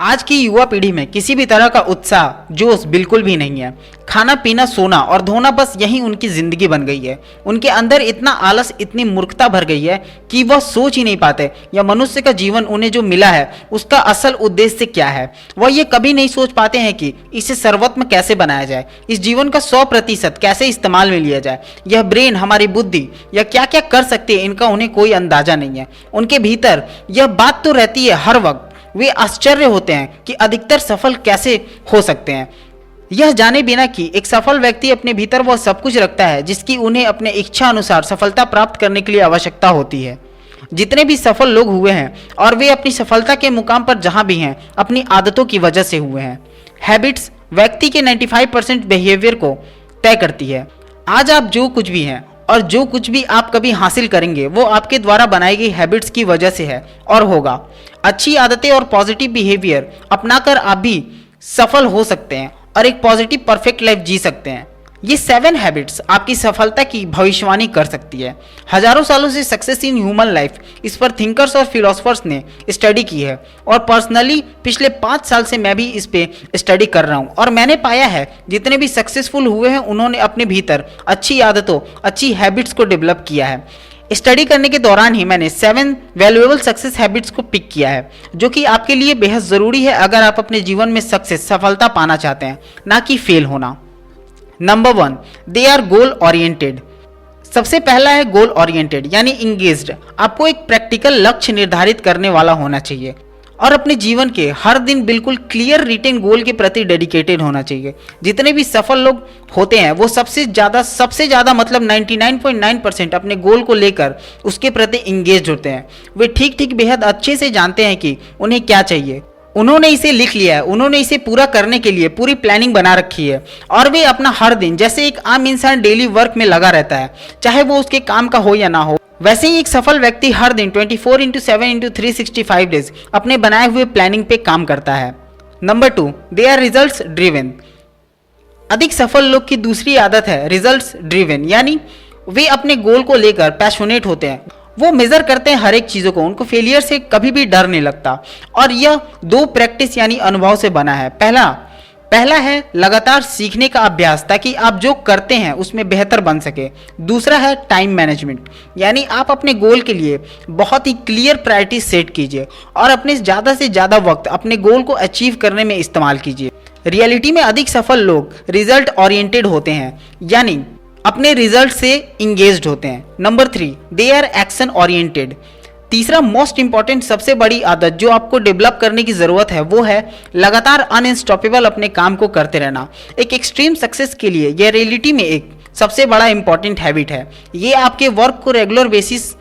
आज की युवा पीढ़ी में किसी भी तरह का उत्साह जोश बिल्कुल भी नहीं है। खाना पीना सोना और धोना बस यही उनकी जिंदगी बन गई है। उनके अंदर इतना आलस इतनी मूर्खता भर गई है कि वह सोच ही नहीं पाते या मनुष्य का जीवन उन्हें जो मिला है उसका असल उद्देश्य क्या है। वह ये कभी नहीं सोच पाते हैं कि इसे सर्वोत्तम कैसे बनाया जाए, इस जीवन का 100% कैसे इस्तेमाल में लिया जाए। यह ब्रेन हमारी बुद्धि या क्या क्या कर सकती है इनका उन्हें कोई अंदाजा नहीं है। उनके भीतर यह बात तो रहती है हर वक्त। वे आश्चर्य होते हैं कि अधिकतर सफल कैसे हो सकते हैं, यह जाने बिना कि एक सफल व्यक्ति अपने भीतर वह सब कुछ रखता है जिसकी उन्हें अपने इच्छा अनुसार सफलता प्राप्त करने के लिए आवश्यकता होती है। जितने भी सफल लोग हुए हैं और वे अपनी सफलता के मुकाम पर जहां भी हैं अपनी आदतों की वजह से हुए हैं। हैबिट्स व्यक्ति के 95% बिहेवियर को तय करती है। आज आप जो कुछ भी हैं और जो कुछ भी आप कभी हासिल करेंगे वो आपके द्वारा बनाई गई हैबिट्स की वजह से है और होगा। अच्छी आदतें और पॉजिटिव बिहेवियर अपनाकर आप भी सफल हो सकते हैं और एक पॉजिटिव परफेक्ट लाइफ जी सकते हैं। ये 7 हैबिट्स आपकी सफलता की भविष्यवाणी कर सकती है। हजारों सालों से सक्सेस इन ह्यूमन लाइफ इस पर थिंकर्स और फिलोसफर्स ने स्टडी की है और पर्सनली पिछले 5 साल से मैं भी इस पे स्टडी कर रहा हूँ और मैंने पाया है जितने भी सक्सेसफुल हुए हैं उन्होंने अपने भीतर अच्छी आदतों अच्छी हैबिट्स को डेवलप किया है। स्टडी करने के दौरान ही मैंने 7 वैल्यूएबल सक्सेस हैबिट्स को पिक किया है जो कि आपके लिए बेहद ज़रूरी है अगर आप अपने जीवन में सफलता पाना चाहते हैं, ना कि फेल होना। Number 1, they are goal oriented. सबसे पहला है गोल ओरिएंटेड यानी इंगेज्ड। आपको एक प्रैक्टिकल लक्ष्य निर्धारित करने वाला होना चाहिए और अपने जीवन के हर दिन बिल्कुल क्लियर रिटेन गोल के प्रति डेडिकेटेड होना चाहिए। जितने भी सफल लोग होते हैं वो सबसे ज़्यादा मतलब 99.9% अपने गोल को लेकर उसके प्रति इंगेज होते हैं। वे ठीक बेहद अच्छे से जानते हैं कि उन्हें क्या चाहिए। उन्होंने इसे लिख लिया है, उन्होंने इसे पूरा करने के लिए पूरी प्लानिंग बना रखी है और वे अपना हर दिन जैसे एक आम इंसान डेली वर्क में लगा रहता है, चाहे वो उसके काम का हो या ना हो, वैसे ही एक सफल व्यक्ति हर दिन 24/7/365 डेज अपने बनाए हुए प्लानिंग पे काम करता है। Number 2, they are results driven. अधिक सफल लोग की दूसरी आदत है रिजल्ट्स ड्रिवन यानी वे अपने गोल को लेकर पैशनेट होते हैं। वो मेजर करते हैं हर एक चीज़ों को, उनको फेलियर से कभी भी डर नहीं लगता और यह 2 प्रैक्टिस यानी अनुभव से बना है। पहला है लगातार सीखने का अभ्यास ताकि आप जो करते हैं उसमें बेहतर बन सके। दूसरा है टाइम मैनेजमेंट यानी आप अपने गोल के लिए बहुत ही क्लियर प्रायोरिटी सेट कीजिए और अपने ज़्यादा से ज़्यादा वक्त अपने गोल को अचीव करने में इस्तेमाल कीजिए। रियलिटी में अधिक सफल लोग रिजल्ट ओरिएंटेड होते हैं यानी अपने रिजल्ट से इंगेज्ड होते हैं। Number 3, they are action oriented. तीसरा मोस्ट इंपॉर्टेंट सबसे बड़ी आदत जो आपको डेवलप करने की ज़रूरत है वो है लगातार अनस्टॉपेबल अपने काम को करते रहना। एक एक्सट्रीम सक्सेस के लिए यह रियलिटी में एक सबसे बड़ा इंपॉर्टेंट हैबिट है। ये आपके वर्क को रेगुलर बेसिस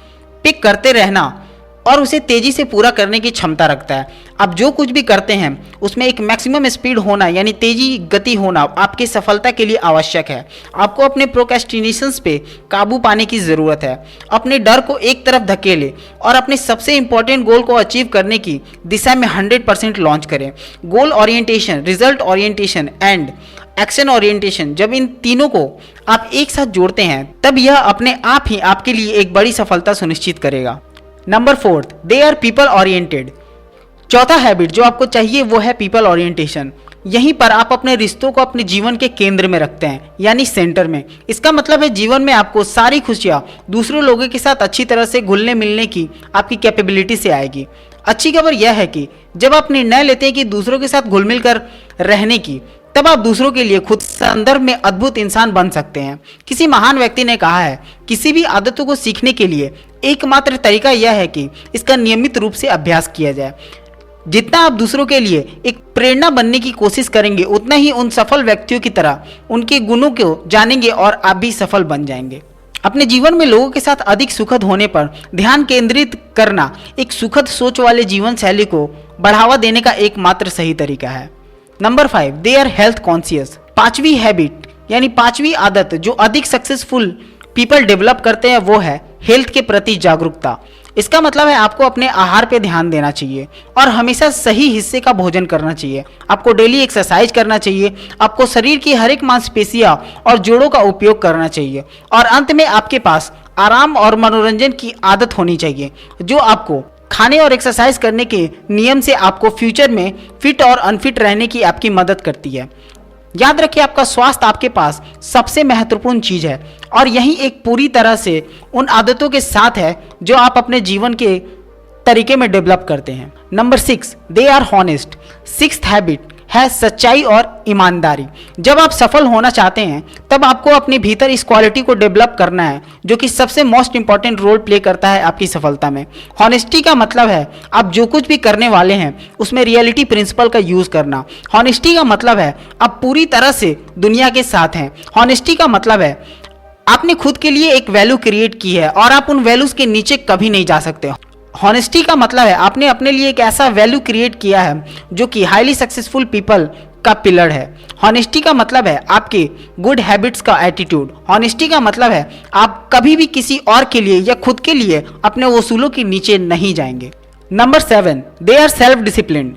पिक करते रहना और उसे तेजी से पूरा करने की क्षमता रखता है। आप जो कुछ भी करते हैं उसमें एक मैक्सिमम स्पीड होना यानी तेजी गति होना आपकी सफलता के लिए आवश्यक है। आपको अपने प्रोक्रेस्टिनेशंस पे काबू पाने की ज़रूरत है। अपने डर को एक तरफ धकेले और अपने सबसे इंपॉर्टेंट गोल को अचीव करने की दिशा में 100% लॉन्च करें। Goal orientation, result orientation and action orientation, जब इन तीनों को आप एक साथ जोड़ते हैं तब यह अपने आप ही आपके लिए एक बड़ी सफलता सुनिश्चित करेगा। Number 4, they are people oriented. चौथा हैबिट जो आपको चाहिए वो है पीपल ओरिएंटेशन। यहीं पर आप अपने रिश्तों को अपने जीवन के केंद्र में रखते हैं यानी सेंटर में। इसका मतलब है जीवन में आपको सारी खुशियां दूसरे लोगों के साथ अच्छी तरह से घुलने मिलने की आपकी कैपेबिलिटी से आएगी। अच्छी खबर यह है कि जब आप निर्णय लेते हैं कि दूसरों के साथ घुल मिल कर रहने की, तब आप दूसरों के लिए खुद संदर्भ में अद्भुत इंसान बन सकते हैं। किसी महान व्यक्ति ने कहा है किसी भी आदतों को सीखने के लिए एकमात्र तरीका यह है कि इसका नियमित रूप से अभ्यास किया जाए। जितना आप दूसरों के लिए एक प्रेरणा बनने की कोशिश करेंगे उतना ही उन सफल व्यक्तियों की तरह उनके गुणों को जानेंगे और आप भी सफल बन जाएंगे। अपने जीवन में लोगों के साथ अधिक सुखद होने पर ध्यान केंद्रित करना एक सुखद सोच वाले जीवन शैली को बढ़ावा देने का एकमात्र सही तरीका है। Number 5, they are health conscious. 5वीं हैबिट यानी 5वीं आदत जो अधिक सक्सेसफुल पीपल डेवलप करते हैं वो है हेल्थ के प्रति जागरूकता। इसका मतलब है आपको अपने आहार पे ध्यान देना चाहिए और हमेशा सही हिस्से का भोजन करना चाहिए। आपको डेली एक्सरसाइज करना चाहिए। आपको शरीर की हर एक मांसपेशियां और जोड़ों का उपयोग करना चाहिए और अंत में आपके पास आराम और मनोरंजन की आदत होनी चाहिए जो आपको खाने और एक्सरसाइज करने के नियम से आपको फ्यूचर में फिट और अनफिट रहने की आपकी मदद करती है। याद रखिए, आपका स्वास्थ्य आपके पास सबसे महत्वपूर्ण चीज है और यही एक पूरी तरह से उन आदतों के साथ है जो आप अपने जीवन के तरीके में डेवलप करते हैं। Number 6, they are honest. Sixth habit है सच्चाई और ईमानदारी। जब आप सफल होना चाहते हैं तब आपको अपने भीतर इस क्वालिटी को डेवलप करना है जो कि सबसे मोस्ट इंपॉर्टेंट रोल प्ले करता है आपकी सफलता में। हॉनेस्टी का मतलब है आप जो कुछ भी करने वाले हैं उसमें रियलिटी प्रिंसिपल का यूज करना। हॉनेस्टी का मतलब है आप पूरी तरह से दुनिया के साथ हैं। हॉनेस्टी का मतलब है आपने खुद के लिए एक वैल्यू क्रिएट की है और आप उन वैल्यूज के नीचे कभी नहीं जा सकते। हॉनेस्टी का मतलब है आपने अपने लिए एक ऐसा वैल्यू क्रिएट किया है जो कि हाईली सक्सेसफुल पीपल का पिलर है। हॉनेस्टी का मतलब है आपके गुड हैबिट्स का एटीट्यूड। हॉनेस्टी का मतलब है आप कभी भी किसी और के लिए या खुद के लिए अपने उसूलों के नीचे नहीं जाएंगे। Number 7, they are self discipline.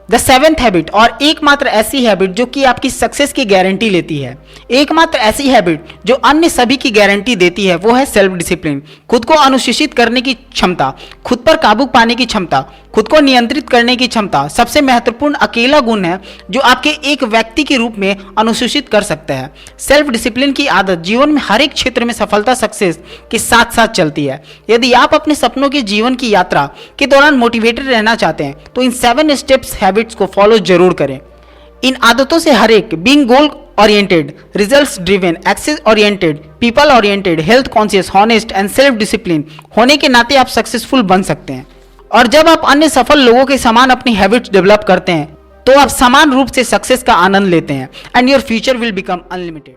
The seventh habit और एकमात्र ऐसी हैबिट जो कि आपकी सक्सेस की गारंटी लेती है, एकमात्र ऐसी हैबिट जो अन्य सभी की गारंटी देती है, वो है सेल्फ डिसिप्लिन। खुद को अनुशासित करने की क्षमता, खुद पर काबू पाने की क्षमता, खुद को नियंत्रित करने की क्षमता सबसे महत्वपूर्ण अकेला गुण है जो आपके एक व्यक्ति के रूप में अनुशासित कर सकता है। सेल्फ डिसिप्लिन की आदत जीवन में हर एक क्षेत्र में सफलता सक्सेस के साथ साथ चलती है। यदि आप अपने सपनों के जीवन की यात्रा के दौरान मोटिवेटेड रहना चाहते हैं तो इन 7 स्टेप्स हैबिट्स को फॉलो जरूर करें। इन आदतों से हर एक being goal oriented, results driven, access oriented, people oriented, health conscious, honest and self discipline होने के नाते आप सक्सेसफुल बन सकते हैं। और जब आप अन्य सफल लोगों के समान अपनी हैबिट्स डेवलप करते हैं तो आप समान रूप से सक्सेस का आनंद लेते हैं and your future will become unlimited.